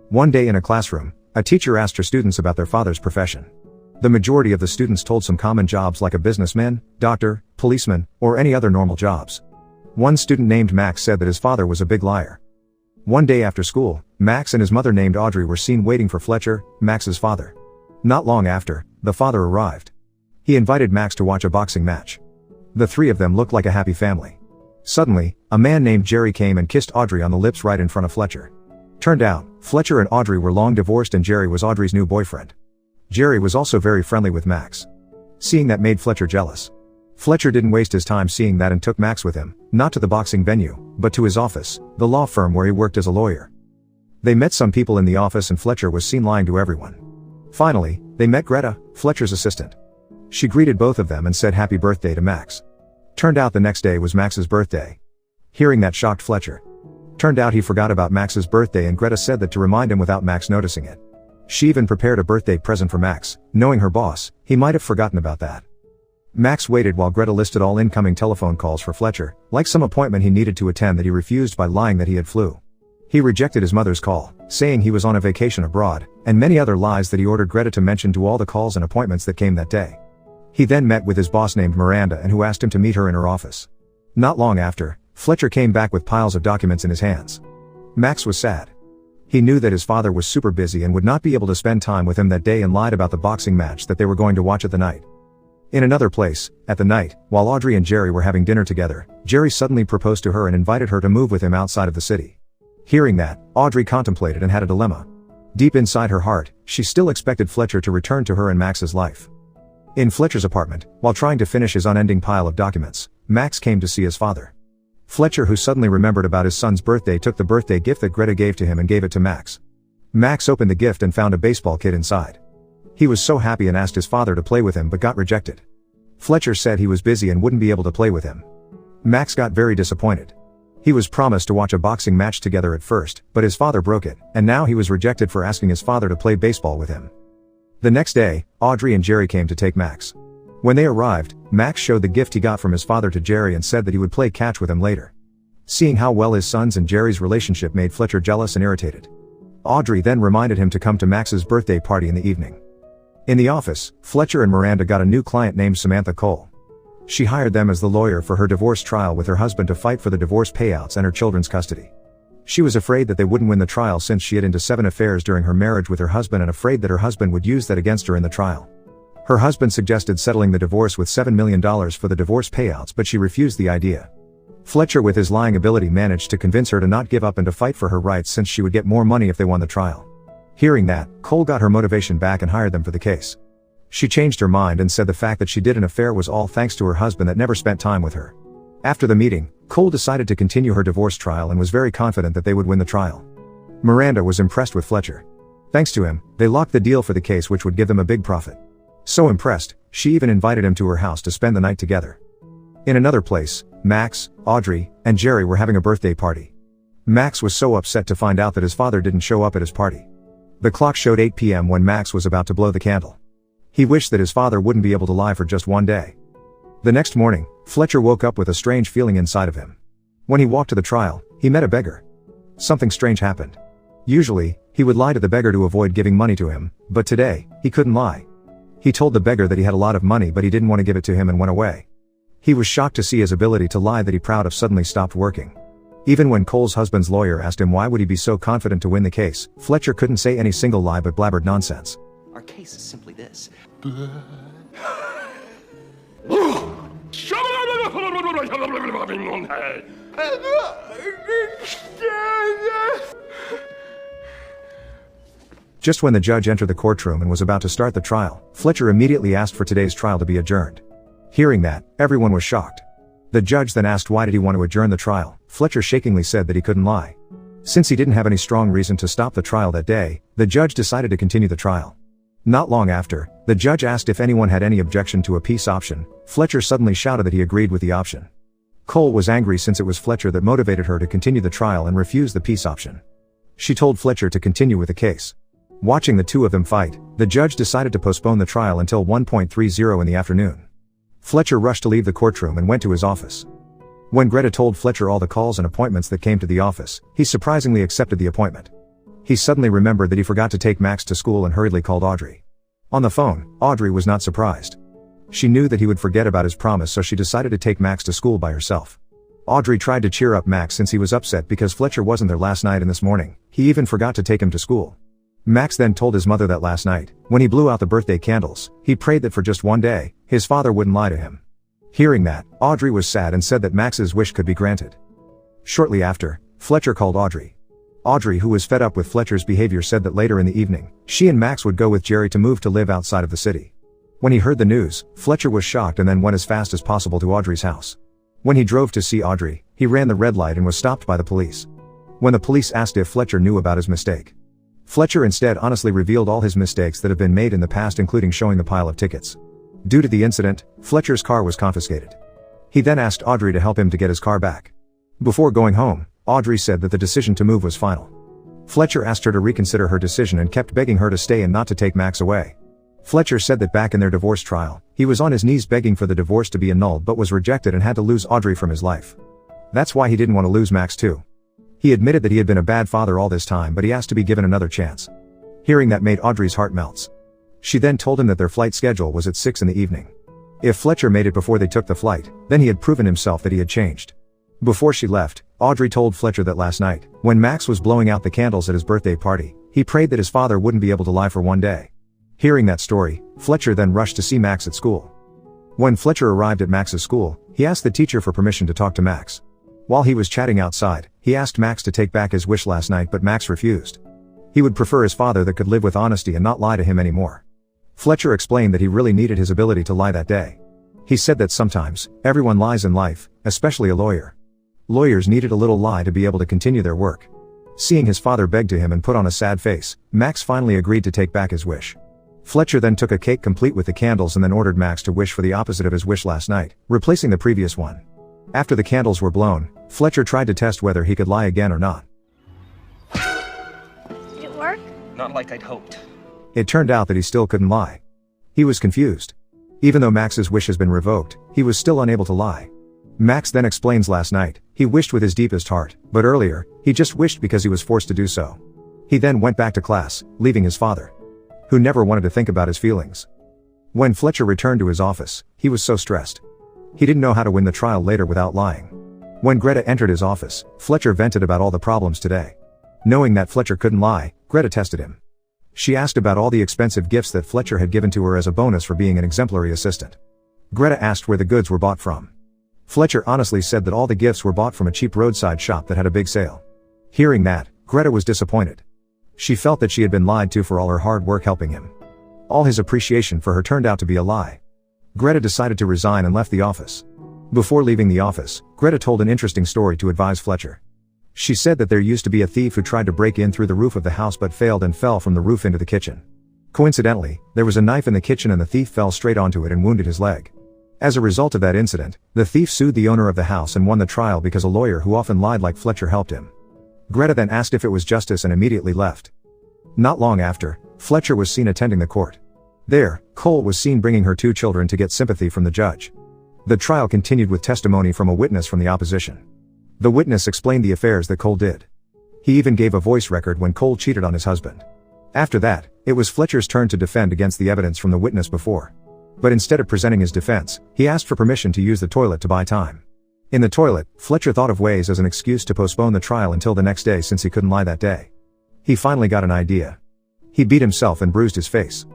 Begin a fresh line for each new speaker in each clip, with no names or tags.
One day in a classroom, a teacher asked her students about their father's profession. The majority of the students told some common jobs like a businessman, doctor, policeman, or any other normal jobs. One student named Max said that his father was a big liar. One day after school, Max and his mother named Audrey were seen waiting for Fletcher, Max's father. Not long after, the father arrived. He invited Max to watch a boxing match. The three of them looked like a happy family. Suddenly, a man named Jerry came and kissed Audrey on the lips right in front of Fletcher. Turned out, Fletcher and Audrey were long divorced and Jerry was Audrey's new boyfriend. Jerry was also very friendly with Max. Seeing that made Fletcher jealous. Fletcher didn't waste his time seeing that and took Max with him, not to the boxing venue, but to his office, the law firm where he worked as a lawyer. They met some people in the office and Fletcher was seen lying to everyone. Finally, they met Greta, Fletcher's assistant. She greeted both of them and said happy birthday to Max. Turned out the next day was Max's birthday. Hearing that shocked Fletcher. Turned out he forgot about Max's birthday and Greta said that to remind him without Max noticing it. She even prepared a birthday present for Max, knowing her boss, he might have forgotten about that. Max waited while Greta listed all incoming telephone calls for Fletcher, like some appointment he needed to attend that he refused by lying that he had flu. He rejected his mother's call, saying he was on a vacation abroad, and many other lies that he ordered Greta to mention to all the calls and appointments that came that day. He then met with his boss named Miranda and who asked him to meet her in her office. Not long after, Fletcher came back with piles of documents in his hands. Max was sad. He knew that his father was super busy and would not be able to spend time with him that day and lied about the boxing match that they were going to watch at the night. In another place, at the night, while Audrey and Jerry were having dinner together, Jerry suddenly proposed to her and invited her to move with him outside of the city. Hearing that, Audrey contemplated and had a dilemma. Deep inside her heart, she still expected Fletcher to return to her in Max's life. In Fletcher's apartment, while trying to finish his unending pile of documents, Max came to see his father. Fletcher, who suddenly remembered about his son's birthday, took the birthday gift that Greta gave to him and gave it to Max. Max opened the gift and found a baseball kit inside. He was so happy and asked his father to play with him but got rejected. Fletcher said he was busy and wouldn't be able to play with him. Max got very disappointed. He was promised to watch a boxing match together at first, but his father broke it, and now he was rejected for asking his father to play baseball with him. The next day, Audrey and Jerry came to take Max. When they arrived, Max showed the gift he got from his father to Jerry and said that he would play catch with him later. Seeing how well his son's and Jerry's relationship made Fletcher jealous and irritated. Audrey then reminded him to come to Max's birthday party in the evening. In the office, Fletcher and Miranda got a new client named Samantha Cole. She hired them as the lawyer for her divorce trial with her husband to fight for the divorce payouts and her children's custody. She was afraid that they wouldn't win the trial since she had into 7 affairs during her marriage with her husband and afraid that her husband would use that against her in the trial. Her husband suggested settling the divorce with $7 million for the divorce payouts but she refused the idea. Fletcher with his lying ability managed to convince her to not give up and to fight for her rights since she would get more money if they won the trial. Hearing that, Cole got her motivation back and hired them for the case. She changed her mind and said the fact that she did an affair was all thanks to her husband that never spent time with her. After the meeting, Cole decided to continue her divorce trial and was very confident that they would win the trial. Miranda was impressed with Fletcher. Thanks to him, they locked the deal for the case which would give them a big profit. So impressed, she even invited him to her house to spend the night together. In another place, Max, Audrey, and Jerry were having a birthday party. Max was so upset to find out that his father didn't show up at his party. The clock showed 8 p.m. when Max was about to blow the candle. He wished that his father wouldn't be able to lie for just one day. The next morning, Fletcher woke up with a strange feeling inside of him. When he walked to the trial, he met a beggar. Something strange happened. Usually, he would lie to the beggar to avoid giving money to him, but today, he couldn't lie. He told the beggar that he had a lot of money but he didn't want to give it to him and went away. He was shocked to see his ability to lie that he proud of suddenly stopped working. Even when Cole's husband's lawyer asked him why would he be so confident to win the case, Fletcher couldn't say any single lie but blabbered nonsense.
Our case is simply this.
Just when the judge entered the courtroom and was about to start the trial, Fletcher immediately asked for today's trial to be adjourned. Hearing that, everyone was shocked. The judge then asked why did he want to adjourn the trial. Fletcher shakingly said that he couldn't lie. Since he didn't have any strong reason to stop the trial that day, the judge decided to continue the trial. Not long after, the judge asked if anyone had any objection to a peace option. Fletcher suddenly shouted that he agreed with the option. Cole was angry since it was Fletcher that motivated her to continue the trial and refused the peace option. She told Fletcher to continue with the case. Watching the two of them fight, the judge decided to postpone the trial until 1:30 in the afternoon. Fletcher rushed to leave the courtroom and went to his office. When Greta told Fletcher all the calls and appointments that came to the office, he surprisingly accepted the appointment. He suddenly remembered that he forgot to take Max to school and hurriedly called Audrey. On the phone, Audrey was not surprised. She knew that he would forget about his promise, so she decided to take Max to school by herself. Audrey tried to cheer up Max since he was upset because Fletcher wasn't there last night, and this morning, he even forgot to take him to school. Max then told his mother that last night, when he blew out the birthday candles, he prayed that for just one day, his father wouldn't lie to him. Hearing that, Audrey was sad and said that Max's wish could be granted. Shortly after, Fletcher called Audrey. Audrey, who was fed up with Fletcher's behavior, said that later in the evening, she and Max would go with Jerry to move to live outside of the city. When he heard the news, Fletcher was shocked and then went as fast as possible to Audrey's house. When he drove to see Audrey, he ran the red light and was stopped by the police. When the police asked if Fletcher knew about his mistake, Fletcher instead honestly revealed all his mistakes that have been made in the past, including showing the pile of tickets. Due to the incident, Fletcher's car was confiscated. He then asked Audrey to help him to get his car back. Before going home, Audrey said that the decision to move was final. Fletcher asked her to reconsider her decision and kept begging her to stay and not to take Max away. Fletcher said that back in their divorce trial, he was on his knees begging for the divorce to be annulled but was rejected and had to lose Audrey from his life. That's why he didn't want to lose Max too. He admitted that he had been a bad father all this time, but he asked to be given another chance. Hearing that made Audrey's heart melts. She then told him that their flight schedule was at 6 in the evening. If Fletcher made it before they took the flight, then he had proven himself that he had changed. Before she left, Audrey told Fletcher that last night, when Max was blowing out the candles at his birthday party, he prayed that his father wouldn't be able to lie for one day. Hearing that story, Fletcher then rushed to see Max at school. When Fletcher arrived at Max's school, he asked the teacher for permission to talk to Max. While he was chatting outside, he asked Max to take back his wish last night, but Max refused. He would prefer his father that could live with honesty and not lie to him anymore. Fletcher explained that he really needed his ability to lie that day. He said that sometimes, everyone lies in life, especially a lawyer. Lawyers needed a little lie to be able to continue their work. Seeing his father beg to him and put on a sad face, Max finally agreed to take back his wish. Fletcher then took a cake complete with the candles and then ordered Max to wish for the opposite of his wish last night, replacing the previous one. After the candles were blown, Fletcher tried to test whether he could lie again or not.
Did it work?
Not like I'd hoped.
It turned out that he still couldn't lie. He was confused. Even though Max's wish has been revoked, he was still unable to lie. Max then explains last night, he wished with his deepest heart, but earlier, he just wished because he was forced to do so. He then went back to class, leaving his father, who never wanted to think about his feelings. When Fletcher returned to his office, he was so stressed. He didn't know how to win the trial later without lying. When Greta entered his office, Fletcher vented about all the problems today. Knowing that Fletcher couldn't lie, Greta tested him. She asked about all the expensive gifts that Fletcher had given to her as a bonus for being an exemplary assistant. Greta asked where the goods were bought from. Fletcher honestly said that all the gifts were bought from a cheap roadside shop that had a big sale. Hearing that, Greta was disappointed. She felt that she had been lied to for all her hard work helping him. All his appreciation for her turned out to be a lie. Greta decided to resign and left the office. Before leaving the office, Greta told an interesting story to advise Fletcher. She said that there used to be a thief who tried to break in through the roof of the house but failed and fell from the roof into the kitchen. Coincidentally, there was a knife in the kitchen and the thief fell straight onto it and wounded his leg. As a result of that incident, the thief sued the owner of the house and won the trial because a lawyer who often lied like Fletcher helped him. Greta then asked if it was justice and immediately left. Not long after, Fletcher was seen attending the court. There, Cole was seen bringing her 2 children to get sympathy from the judge. The trial continued with testimony from a witness from the opposition. The witness explained the affairs that Cole did. He even gave a voice record when Cole cheated on his husband. After that, it was Fletcher's turn to defend against the evidence from the witness before. But instead of presenting his defense, he asked for permission to use the toilet to buy time. In the toilet, Fletcher thought of ways as an excuse to postpone the trial until the next day since he couldn't lie that day. He finally got an idea. He beat himself and bruised his face.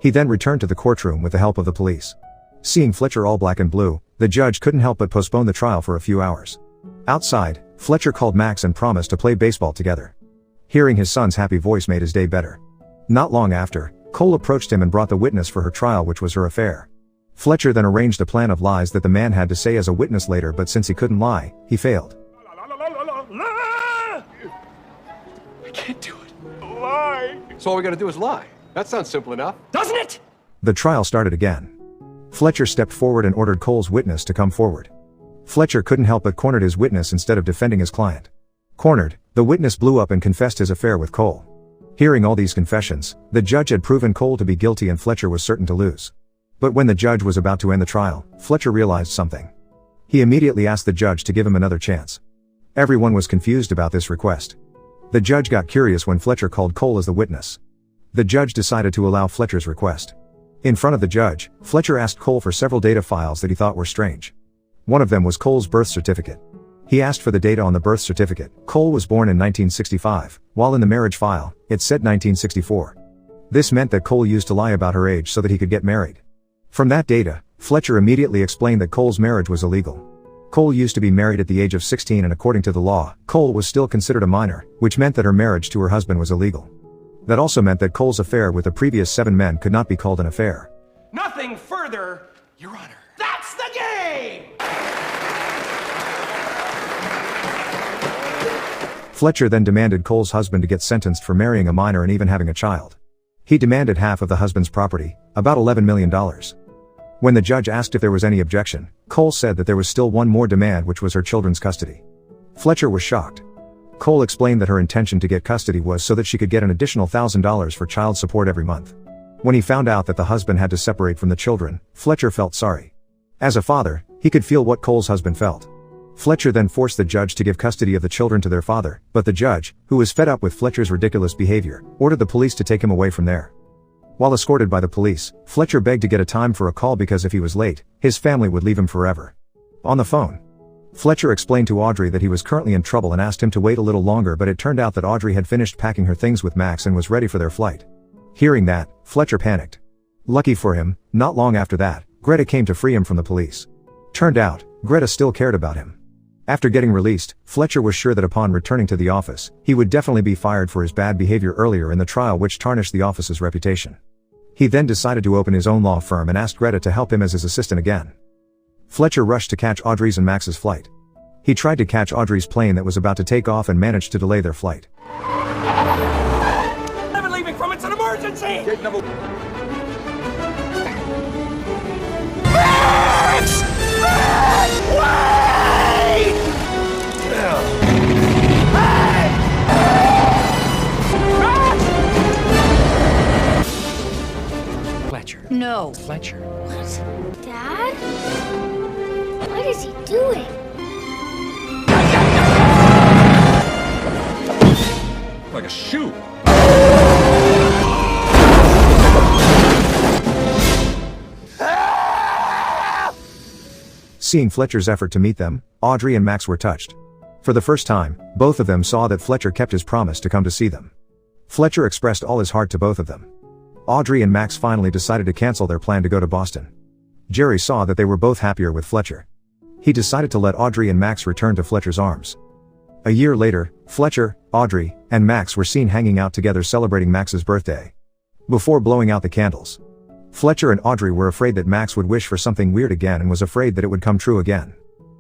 He then returned to the courtroom with the help of the police. Seeing Fletcher all black and blue, the judge couldn't help but postpone the trial for a few hours. Outside, Fletcher called Max and promised to play baseball together. Hearing his son's happy voice made his day better. Not long after, Cole approached him and brought the witness for her trial, which was her affair. Fletcher then arranged a plan of lies that the man had to say as a witness later, but since he couldn't lie, he failed.
I can't do it. Lie.
So all we gotta do is lie. That sounds simple enough.
Doesn't it?
The trial started again. Fletcher stepped forward and ordered Cole's witness to come forward. Fletcher couldn't help but cornered his witness instead of defending his client. Cornered, the witness blew up and confessed his affair with Cole. Hearing all these confessions, the judge had proven Cole to be guilty and Fletcher was certain to lose. But when the judge was about to end the trial, Fletcher realized something. He immediately asked the judge to give him another chance. Everyone was confused about this request. The judge got curious when Fletcher called Cole as the witness. The judge decided to allow Fletcher's request. In front of the judge, Fletcher asked Cole for several data files that he thought were strange. One of them was Cole's birth certificate. He asked for the data on the birth certificate. Cole was born in 1965, while in the marriage file, it said 1964. This meant that Cole used to lie about her age so that he could get married. From that data, Fletcher immediately explained that Cole's marriage was illegal. Cole used to be married at the age of 16 and according to the law, Cole was still considered a minor, which meant that her marriage to her husband was illegal. That also meant that Cole's affair with the previous 7 men could not be called an affair.
Nothing further, Your Honor. That's the game!
Fletcher then demanded Cole's husband to get sentenced for marrying a minor and even having a child. He demanded half of the husband's property, about $11 million. When the judge asked if there was any objection, Cole said that there was still one more demand, which was her children's custody. Fletcher was shocked. Cole explained that her intention to get custody was so that she could get an additional $1,000 for child support every month. When he found out that the husband had to separate from the children, Fletcher felt sorry. As a father, he could feel what Cole's husband felt. Fletcher then forced the judge to give custody of the children to their father, but the judge, who was fed up with Fletcher's ridiculous behavior, ordered the police to take him away from there. While escorted by the police, Fletcher begged to get a time for a call because if he was late, his family would leave him forever. On the phone, Fletcher explained to Audrey that he was currently in trouble and asked him to wait a little longer, but it turned out that Audrey had finished packing her things with Max and was ready for their flight. Hearing that, Fletcher panicked. Lucky for him, not long after that, Greta came to free him from the police. Turned out, Greta still cared about him. After getting released, Fletcher was sure that upon returning to the office, he would definitely be fired for his bad behavior earlier in the trial, which tarnished the office's reputation. He then decided to open his own law firm and asked Greta to help him as his assistant again. Fletcher rushed to catch Audrey's and Max's flight. He tried to catch Audrey's plane that was about to take off and managed to delay their flight.
Never leaving from it's an emergency! Gate number... Max! Max! Wait! Hey! Max!
Fletcher.
No.
Fletcher.
What? Dad? What is he doing?
Like a shoe.
Seeing Fletcher's effort to meet them, Audrey and Max were touched. For the first time, both of them saw that Fletcher kept his promise to come to see them. Fletcher expressed all his heart to both of them. Audrey and Max finally decided to cancel their plan to go to Boston. Jerry saw that they were both happier with Fletcher. He decided to let Audrey and Max return to Fletcher's arms. A year later, Fletcher, Audrey, and Max were seen hanging out together celebrating Max's birthday. Before blowing out the candles, Fletcher and Audrey were afraid that Max would wish for something weird again and was afraid that it would come true again.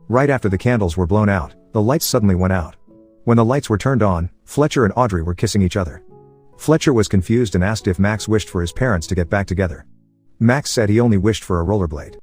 Right after the candles were blown out, the lights suddenly went out. When the lights were turned on, Fletcher and Audrey were kissing each other. Fletcher was confused and asked if Max wished for his parents to get back together. Max said he only wished for a rollerblade.